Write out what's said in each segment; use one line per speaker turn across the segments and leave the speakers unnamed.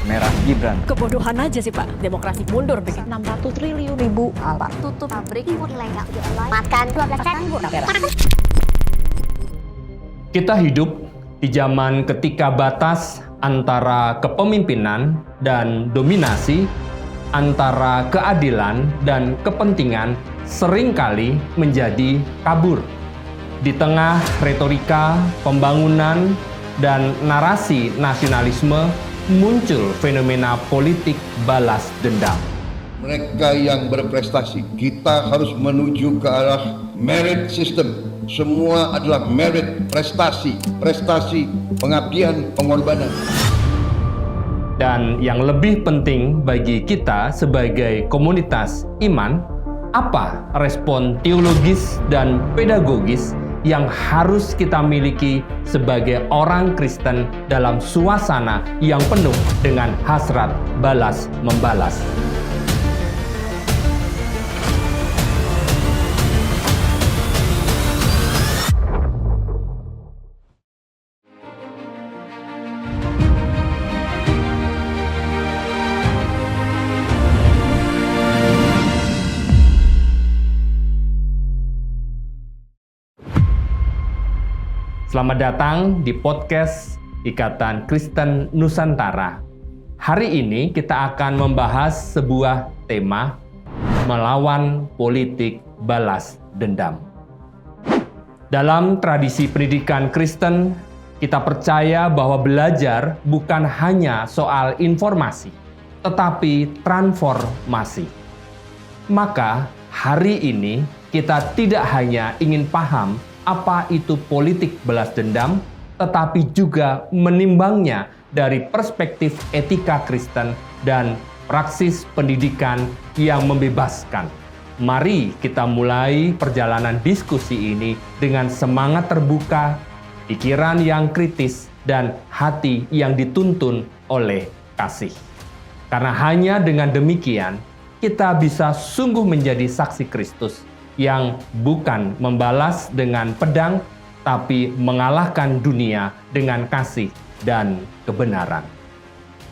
merah Gibran.
Kebodohan aja sih Pak, demokrasi mundur begitu.
600 triliun ribu apa?
Tutup pabrik, impor ilegal, makan 12 ribu.
Kita hidup di zaman ketika batas antara kepemimpinan dan dominasi, antara keadilan dan kepentingan seringkali menjadi kabur. Di tengah retorika, pembangunan, dan narasi nasionalisme, muncul fenomena politik balas dendam.
Mereka yang berprestasi, kita harus menuju ke arah merit system. Semua adalah merit, prestasi, pengabdian, pengorbanan.
Dan yang lebih penting bagi kita sebagai komunitas iman, apa respon teologis dan pedagogis yang harus kita miliki sebagai orang Kristen dalam suasana yang penuh dengan hasrat balas membalas. Selamat datang di podcast Ikatan Kristen Nusantara. Hari ini kita akan membahas sebuah tema, melawan politik balas dendam. Dalam tradisi pendidikan Kristen, kita percaya bahwa belajar bukan hanya soal informasi, tetapi transformasi. Maka hari ini kita tidak hanya ingin paham apa itu politik balas dendam, tetapi juga menimbangnya dari perspektif etika Kristen dan praksis pendidikan yang membebaskan. Mari kita mulai perjalanan diskusi ini dengan semangat terbuka, pikiran yang kritis, dan hati yang dituntun oleh kasih. Karena hanya dengan demikian, kita bisa sungguh menjadi saksi Kristus yang bukan membalas dengan pedang, tapi mengalahkan dunia dengan kasih dan kebenaran.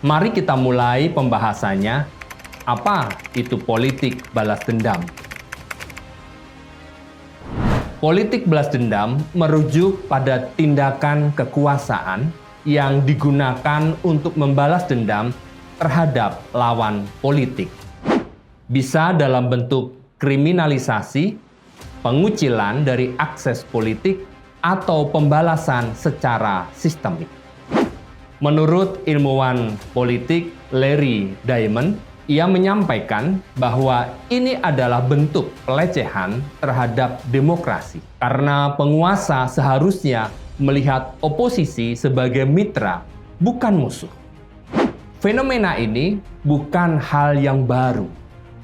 Mari kita mulai pembahasannya. Apa itu politik balas dendam? Politik balas dendam merujuk pada tindakan kekuasaan yang digunakan untuk membalas dendam terhadap lawan politik. Bisa dalam bentuk kriminalisasi, pengucilan dari akses politik, atau pembalasan secara sistemik. Menurut ilmuwan politik Larry Diamond, ia menyampaikan bahwa ini adalah bentuk pelecehan terhadap demokrasi, karena penguasa seharusnya melihat oposisi sebagai mitra, bukan musuh. Fenomena ini bukan hal yang baru,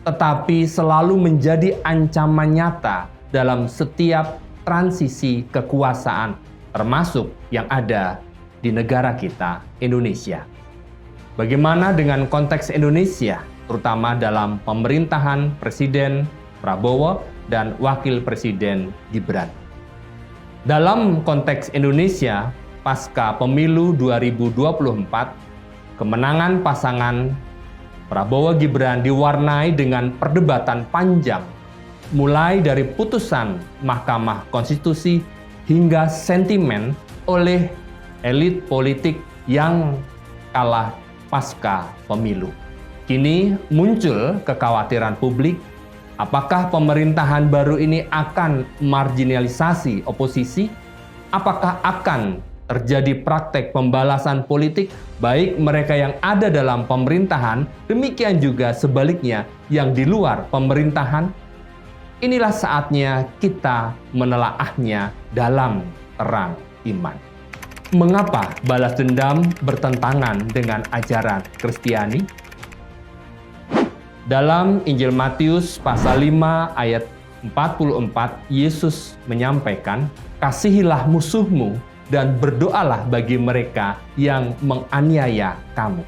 tetapi selalu menjadi ancaman nyata dalam setiap transisi kekuasaan, termasuk yang ada di negara kita, Indonesia. Bagaimana dengan konteks Indonesia, terutama dalam pemerintahan Presiden Prabowo dan Wakil Presiden Gibran? Dalam konteks Indonesia, pasca pemilu 2024, kemenangan pasangan Prabowo Gibran diwarnai dengan perdebatan panjang, mulai dari putusan Mahkamah Konstitusi hingga sentimen oleh elit politik yang kalah pasca pemilu. Kini muncul kekhawatiran publik, apakah pemerintahan baru ini akan marginalisasi oposisi? Apakah akan terjadi praktek pembalasan politik baik mereka yang ada dalam pemerintahan, demikian juga sebaliknya yang di luar pemerintahan? Inilah saatnya kita menelaahnya dalam terang iman. Mengapa balas dendam bertentangan dengan ajaran Kristiani? Dalam Injil Matius pasal 5 ayat 44, Yesus menyampaikan, "Kasihilah musuhmu dan berdoalah bagi mereka yang menganiaya kamu."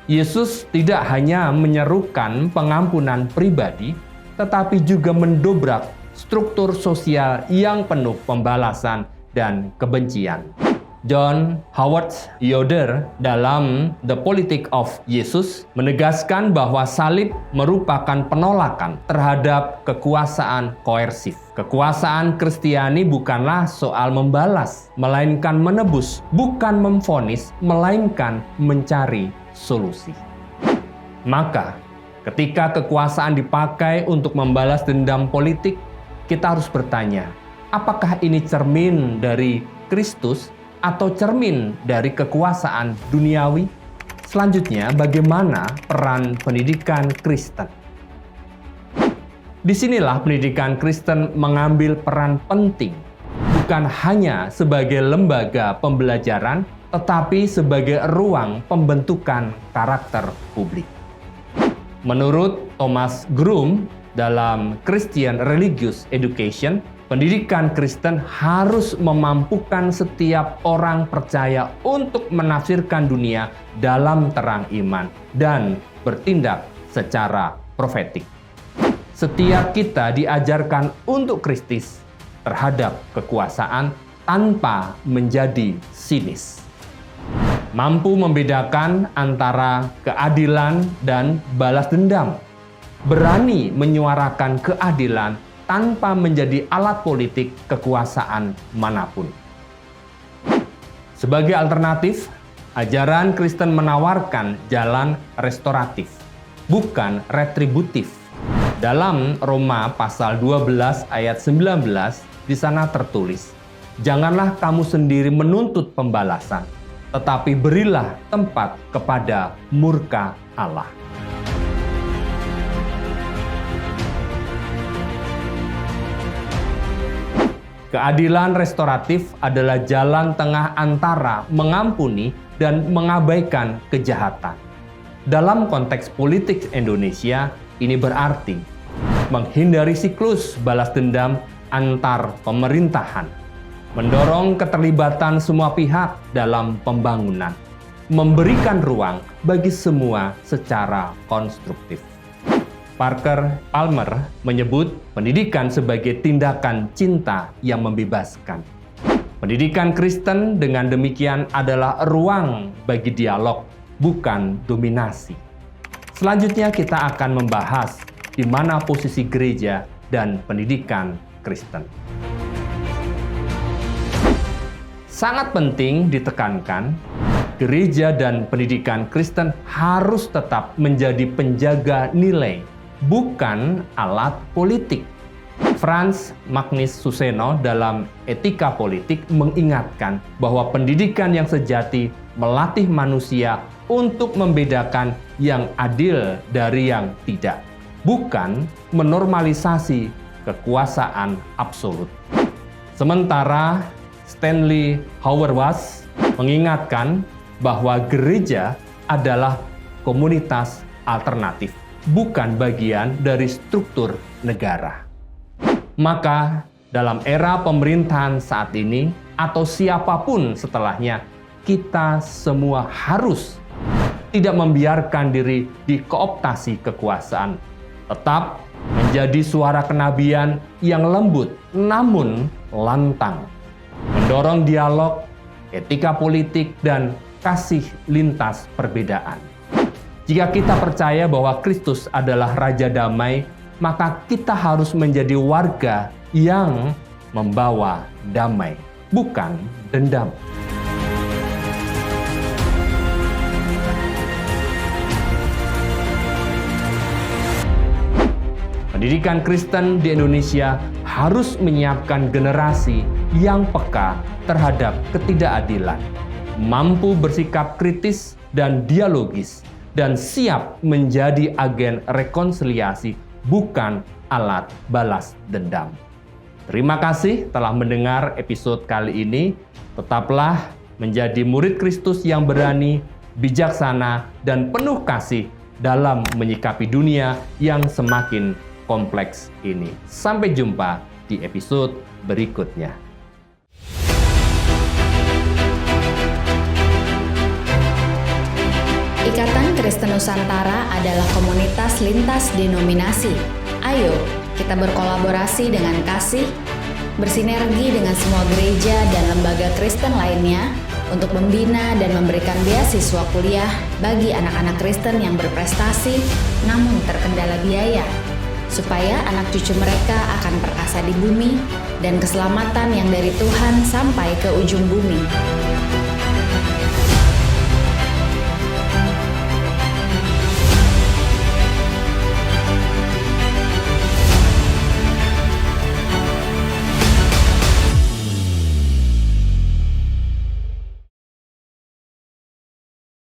Yesus tidak hanya menyerukan pengampunan pribadi, tetapi juga mendobrak struktur sosial yang penuh pembalasan dan kebencian. John Howard Yoder dalam The Politics of Jesus menegaskan bahwa salib merupakan penolakan terhadap kekuasaan koersif. Kekuasaan Kristiani bukanlah soal membalas, melainkan menebus, bukan memvonis, melainkan mencari solusi. Maka, ketika kekuasaan dipakai untuk membalas dendam politik, kita harus bertanya, apakah ini cermin dari Kristus atau cermin dari kekuasaan duniawi? Selanjutnya, bagaimana peran pendidikan Kristen? Disinilah pendidikan Kristen mengambil peran penting, bukan hanya sebagai lembaga pembelajaran, tetapi sebagai ruang pembentukan karakter publik. Menurut Thomas Groom dalam Christian Religious Education, pendidikan Kristen harus memampukan setiap orang percaya untuk menafsirkan dunia dalam terang iman dan bertindak secara profetik. Setiap kita diajarkan untuk kritis terhadap kekuasaan tanpa menjadi sinis. Mampu membedakan antara keadilan dan balas dendam. Berani menyuarakan keadilan tanpa menjadi alat politik kekuasaan manapun. Sebagai alternatif, ajaran Kristen menawarkan jalan restoratif, bukan retributif. Dalam Roma pasal 12 ayat 19, di sana tertulis, "Janganlah kamu sendiri menuntut pembalasan, tetapi berilah tempat kepada murka Allah." Keadilan restoratif adalah jalan tengah antara mengampuni dan mengabaikan kejahatan. Dalam konteks politik Indonesia, ini berarti menghindari siklus balas dendam antar pemerintahan, mendorong keterlibatan semua pihak dalam pembangunan, memberikan ruang bagi semua secara konstruktif. Parker Palmer menyebut pendidikan sebagai tindakan cinta yang membebaskan. Pendidikan Kristen dengan demikian adalah ruang bagi dialog, bukan dominasi. Selanjutnya kita akan membahas di mana posisi gereja dan pendidikan Kristen. Sangat penting ditekankan, gereja dan pendidikan Kristen harus tetap menjadi penjaga nilai, bukan alat politik. Frans Magnus Suseno dalam Etika Politik mengingatkan bahwa pendidikan yang sejati melatih manusia untuk membedakan yang adil dari yang tidak, bukan menormalisasi kekuasaan absolut. Sementara Stanley Hauerwas mengingatkan bahwa gereja adalah komunitas alternatif, bukan bagian dari struktur negara. Maka dalam era pemerintahan saat ini atau siapapun setelahnya, kita semua harus tidak membiarkan diri dikooptasi kekuasaan, tetap menjadi suara kenabian yang lembut namun lantang, mendorong dialog, etika politik, dan kasih lintas perbedaan. Jika kita percaya bahwa Kristus adalah Raja Damai, maka kita harus menjadi warga yang membawa damai, bukan dendam. Pendidikan Kristen di Indonesia harus menyiapkan generasi yang peka terhadap ketidakadilan, mampu bersikap kritis dan dialogis, dan siap menjadi agen rekonsiliasi, bukan alat balas dendam. Terima kasih telah mendengar episode kali ini. Tetaplah menjadi murid Kristus yang berani, bijaksana, dan penuh kasih dalam menyikapi dunia yang semakin kompleks ini. Sampai jumpa di episode berikutnya.
Ikatan Kristen Nusantara adalah komunitas lintas denominasi. Ayo, kita berkolaborasi dengan kasih, bersinergi dengan semua gereja dan lembaga Kristen lainnya untuk membina dan memberikan beasiswa kuliah bagi anak-anak Kristen yang berprestasi namun terkendala biaya, supaya anak cucu mereka akan perkasa di bumi dan keselamatan yang dari Tuhan sampai ke ujung bumi.